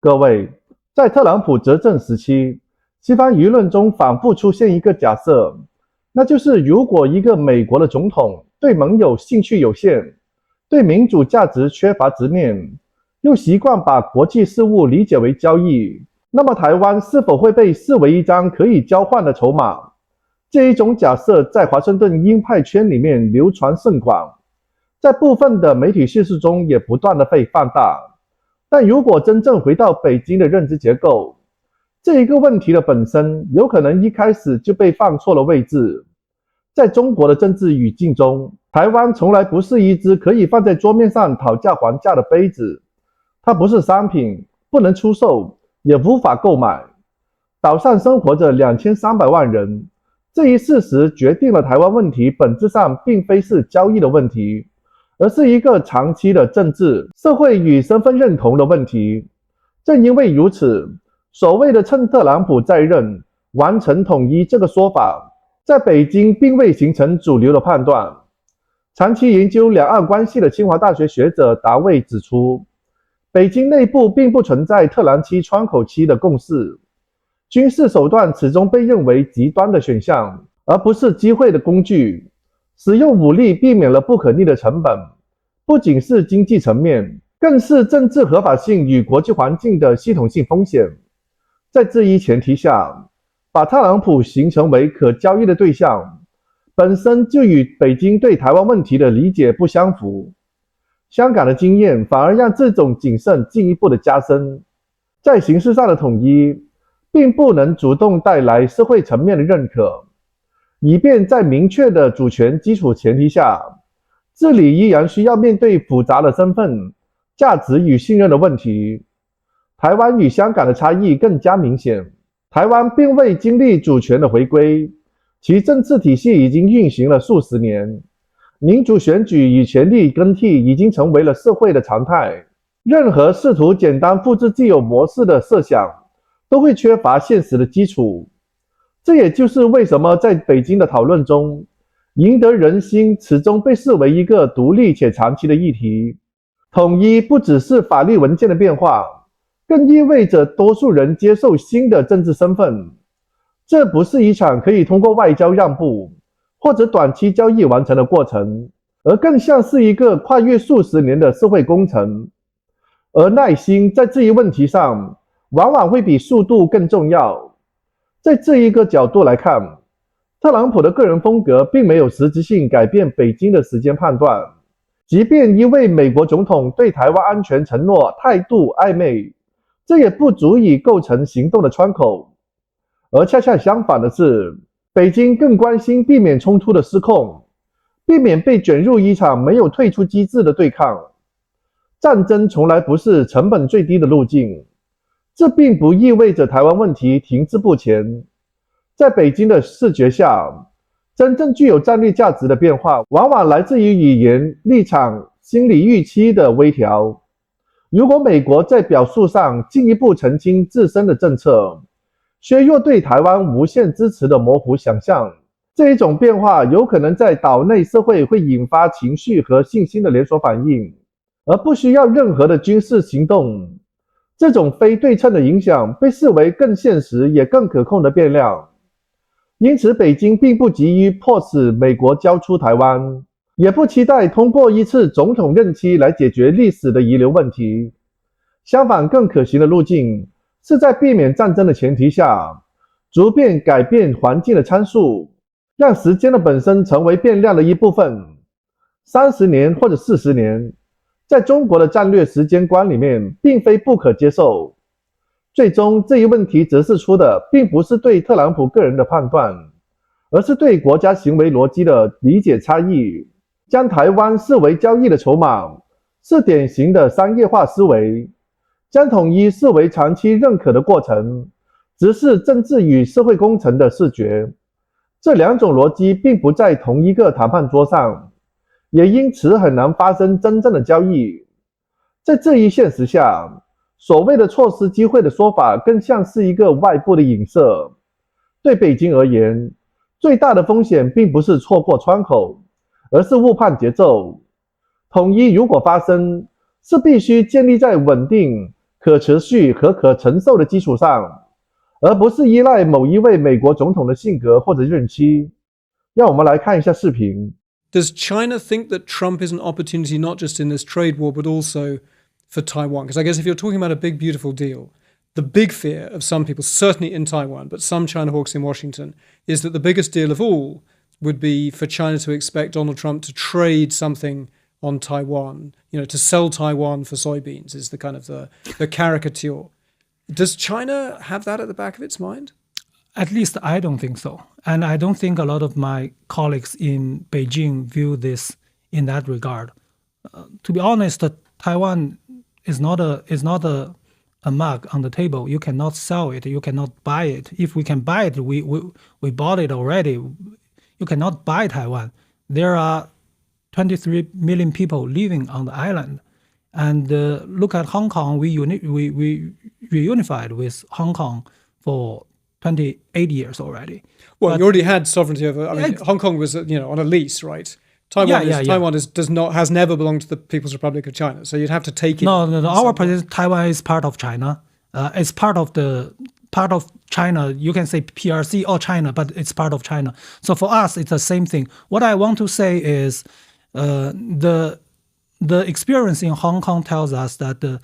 各位，在特朗普执政时期，西方舆论中反复出现一个假设，那就是如果一个美国的总统对盟友兴趣有限，对民主价值缺乏执念，又习惯把国际事务理解为交易，那么台湾是否会被视为一张可以交换的筹码？这一种假设在华盛顿鹰派圈里面流传甚广，在部分的媒体叙事中也不断的被放大。但如果真正回到北京的认知结构，这一个问题的本身有可能一开始就被放错了位置。在中国的政治语境中，台湾从来不是一只可以放在桌面上讨价还价的杯子，它不是商品，不能出售，也无法购买。岛上生活着2300万人，这一事实决定了台湾问题本质上并非是交易的问题，而是一个长期的政治、社会与身份认同的问题。正因为如此，所谓的趁特朗普在任完成统一这个说法，在北京并未形成主流的判断。长期研究两岸关系的清华大学学者达巍指出，北京内部并不存在特朗期窗口期的共识，军事手段始终被认为极端的选项，而不是机会的工具。使用武力避免了不可逆的成本，不仅是经济层面，更是政治合法性与国际环境的系统性风险。在这一前提下，把特朗普形成为可交易的对象，本身就与北京对台湾问题的理解不相符。香港的经验反而让这种谨慎进一步的加深。在形式上的统一，并不能主动带来社会层面的认可，以便在明确的主权基础前提下，治理依然需要面对复杂的身份、价值与信任的问题。台湾与香港的差异更加明显，台湾并未经历主权的回归，其政治体系已经运行了数十年，民主选举与权力更替已经成为了社会的常态。任何试图简单复制既有模式的设想，都会缺乏现实的基础。这也就是为什么在北京的讨论中，赢得人心始终被视为一个独立且长期的议题。统一不只是法律文件的变化，更意味着多数人接受新的政治身份。这不是一场可以通过外交让步或者短期交易完成的过程，而更像是一个跨越数十年的社会工程。而耐心在这一问题上，往往会比速度更重要。在这一个角度来看，特朗普的个人风格并没有实质性改变北京的时间判断。即便一位美国总统对台湾安全承诺态度暧昧，这也不足以构成行动的窗口。而恰恰相反的是，北京更关心避免冲突的失控，避免被卷入一场没有退出机制的对抗。战争从来不是成本最低的路径，这并不意味着台湾问题停滞不前。在北京的视觉下，真正具有战略价值的变化，往往来自于语言、立场、心理预期的微调。如果美国在表述上进一步澄清自身的政策，削弱对台湾无限支持的模糊想象，这一种变化有可能在岛内社会会引发情绪和信心的连锁反应，而不需要任何的军事行动。这种非对称的影响被视为更现实也更可控的变量。因此，北京并不急于迫使美国交出台湾，也不期待通过一次总统任期来解决历史的遗留问题。相反，更可行的路径是在避免战争的前提下，逐渐改变环境的参数，让时间的本身成为变量的一部分。30年或者40年，在中国的战略时间观里面，并非不可接受。最终，这一问题折射出的并不是对特朗普个人的判断，而是对国家行为逻辑的理解差异。将台湾视为交易的筹码，是典型的商业化思维；将统一视为长期认可的过程，则是政治与社会工程的视觉。这两种逻辑并不在同一个谈判桌上，也因此很难发生真正的交易。在这一现实下，所谓的错失机会的说法更像是一个外部的影射。对北京而言，最大的风险并不是错过窗口，而是误判节奏。统一如果发生，是必须建立在稳定、可持续和可承受的基础上，而不是依赖某一位美国总统的性格或者任期。让我们来看一下视频。Does China think that Trump is an opportunity not just in this trade war, but also for Taiwan? Because I guess if you're talking about a big, beautiful deal, the big fear of some people, certainly in Taiwan, but some China hawks in Washington, is that the biggest deal of all would be for China to expect Donald Trump to trade something on Taiwan, to sell Taiwan for soybeans is the kind of the caricature. Does China have that at the back of its mind? At least I don't think so. And I don't think a lot of my colleagues in Beijing view this in that regard. To be honest, Taiwan is not a mug on the table. You cannot sell it. You cannot buy it. If we can buy it, we bought it already. You cannot buy Taiwan. There are 23 million people living on the island. And look at Hong Kong. We reunified with Hong Kong for 28 years already. Well, you already had sovereignty over. Hong Kong was, on a lease, right? Taiwan has never belonged to the People's Republic of China, so you'd have to take it. No. Our president, Taiwan is part of China. It's part of China. You can say PRC or China, but it's part of China. So for us, it's the same thing. What I want to say is, the experience in Hong Kong tells us that the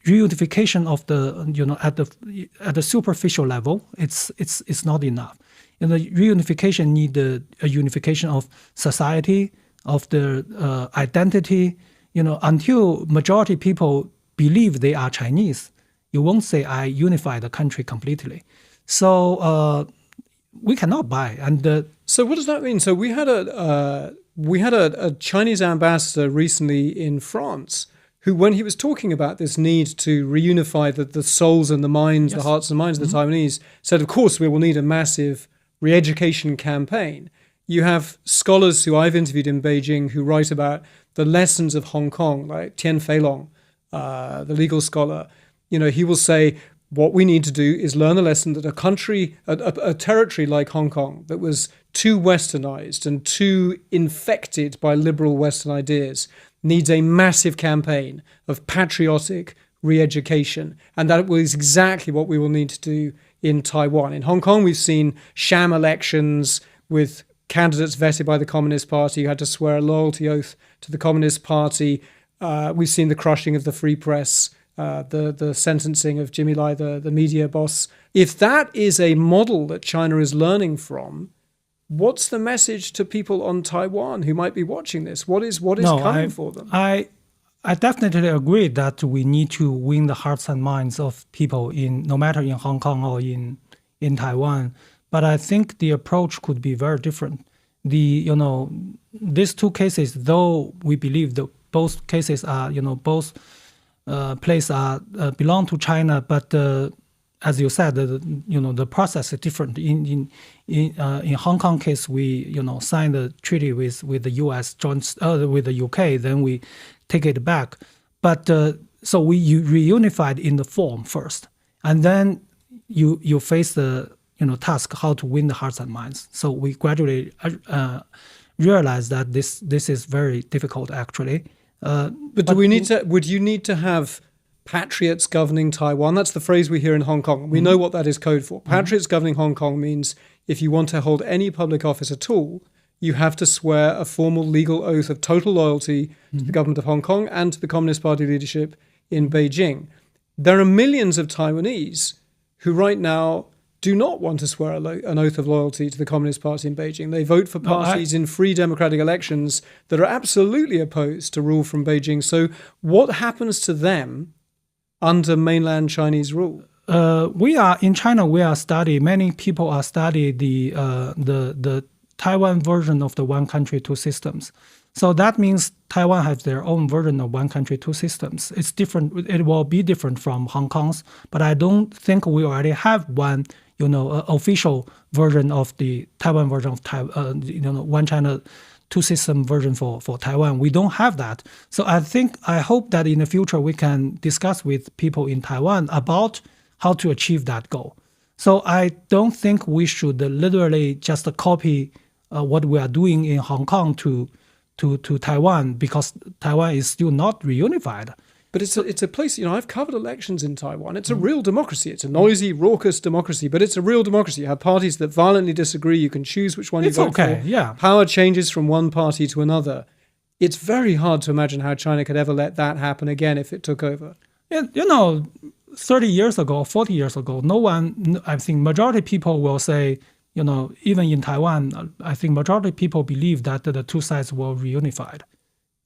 reunification of at the superficial level, it's not enough. And the reunification need a unification of society, of the identity. Until majority people believe they are Chinese, you won't say I unify the country completely. So we cannot buy. And so what does that mean? So we had a Chinese ambassador recently in France who, when he was talking about this need to reunify the souls and the minds, the hearts and minds of the Taiwanese, said, of course, we will need a massive re-education campaign. You have scholars who I've interviewed in Beijing who write about the lessons of Hong Kong, like Tian Feilong, the legal scholar. He will say, what we need to do is learn the lesson that a territory like Hong Kong that was too westernized and too infected by liberal Western ideas needs a massive campaign of patriotic re-education. And that was exactly what we will need to do in Taiwan. In Hong Kong, we've seen sham elections with candidates vetted by the Communist Party who had to swear a loyalty oath to the Communist Party. We've seen the crushing of the free press, the sentencing of Jimmy Lai, the media boss. If that is a model that China is learning from, what's the message to people on Taiwan who might be watching this? What is coming for them? I definitely agree that we need to win the hearts and minds of people no matter in Hong Kong or in Taiwan. But I think the approach could be very different. These two cases, though we believe that both cases are, both places belong to China, but as you said, the process is different. In Hong Kong case, we signed the treaty with the U.S. with the UK, then we take it back. But so we reunified in the form first, and then you face the task how to win the hearts and minds. So we gradually realize that this is very difficult actually. But would you need to have patriots governing Taiwan? That's the phrase we hear in Hong Kong. We know what that is code for. Patriots governing Hong Kong means if you want to hold any public office at all, you have to swear a formal legal oath of total loyalty to the government of Hong Kong and to the Communist Party leadership in Beijing. There are millions of Taiwanese who right now do not want to swear an oath of loyalty to the Communist Party in Beijing. They vote for parties in free democratic elections that are absolutely opposed to rule from Beijing. So what happens to them under mainland Chinese rule? In China, many people are studying the Taiwan version of the one country, two systems. So that means Taiwan has their own version of one country, two systems. It's different. It will be different from Hong Kong's, but I don't think we already have one, official version of the Taiwan version of one China, two system version for Taiwan. We don't have that. So I hope that in the future we can discuss with people in Taiwan about how to achieve that goal. So I don't think we should literally just copy what we are doing in Hong Kong to Taiwan, because Taiwan is still not reunified. But it's a place, I've covered elections in Taiwan. It's a real democracy. It's a noisy, raucous democracy, but it's a real democracy. You have parties that violently disagree. You can choose which one you vote for. Yeah. Power changes from one party to another. It's very hard to imagine how China could ever let that happen again if it took over. Yeah, 30 years ago, 40 years ago, I think majority people will say, even in Taiwan, I think majority people believe that the two sides were reunified.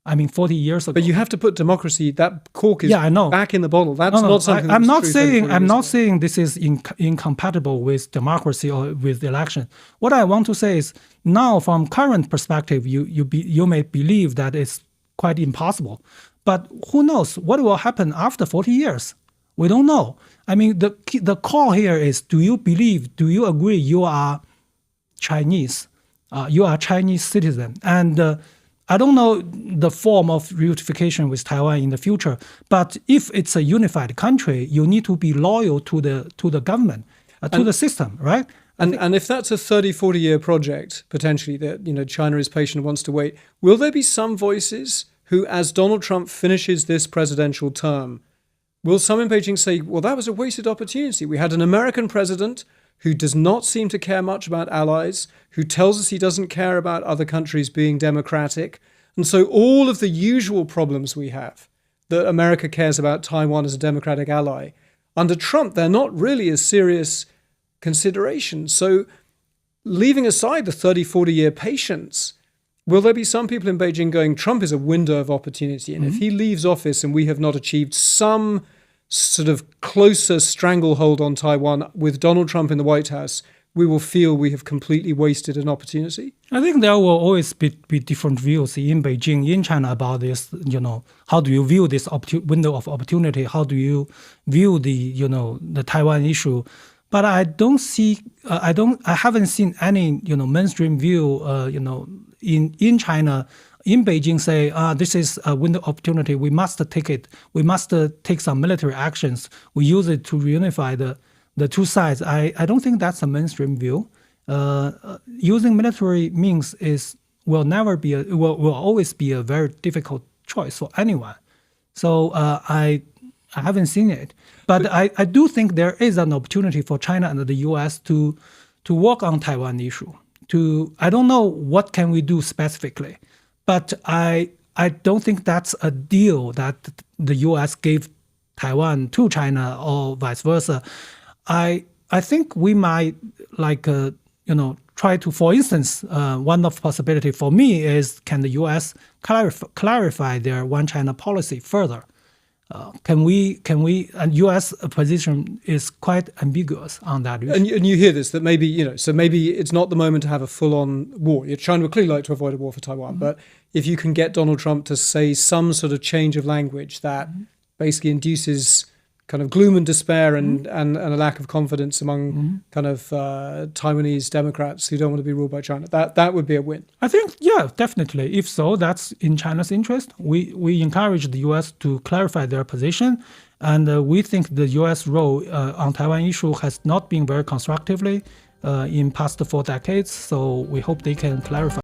40 years ago. But you have to put democracy, that cork is back in the bottle. That's not something I'm not true saying this is incompatible with democracy or with election. What I want to say is now from current perspective, you may believe that it's quite impossible. But who knows what will happen after 40 years? We don't know. The call here is, do you agree you are Chinese? You are a Chinese citizen. And I don't know the form of reunification with Taiwan in the future, but if it's a unified country, you need to be loyal to the government, to the system, right? And if that's a 30, 40-year project, potentially, that China is patient and wants to wait, will there be some voices who, as Donald Trump finishes this presidential term, will some in Beijing say, well, that was a wasted opportunity. We had an American president who does not seem to care much about allies, who tells us he doesn't care about other countries being democratic. And so all of the usual problems we have, that America cares about Taiwan as a democratic ally, under Trump, they're not really a serious consideration. So leaving aside the 30, 40-year patience, will there be some people in Beijing going, Trump is a window of opportunity, and if he leaves office and we have not achieved some sort of closer stranglehold on Taiwan with Donald Trump in the White House, we will feel we have completely wasted an opportunity? I think there will always be different views in Beijing, in China about this. How do you view this window of opportunity? How do you view the Taiwan issue? But I don't see, I haven't seen any, mainstream view, in China, in Beijing say, this is a window of opportunity. We must take it. We must take some military actions. We use it to reunify the two sides. I don't think that's a mainstream view. Using military means will always be a very difficult choice for anyone. So I haven't seen it. But I do think there is an opportunity for China and the U.S. to work on Taiwan issue. I don't know what can we do specifically. But I don't think that's a deal that the U.S. gave Taiwan to China or vice versa. I think we might try to, for instance, one of possibility for me is, can the U.S. clarify their one China policy further? And U.S. position is quite ambiguous on that issue. And you hear this, that maybe it's not the moment to have a full-on war. China would clearly like to avoid a war for Taiwan, but if you can get Donald Trump to say some sort of change of language that basically induces kind of gloom and despair and a lack of confidence among kind of Taiwanese Democrats who don't want to be ruled by China, that would be a win. I think, yeah, definitely. If so, that's in China's interest. We encourage the U.S. to clarify their position, and we think the U.S. role on Taiwan issue has not been very constructively in past 4 decades, so we hope they can clarify.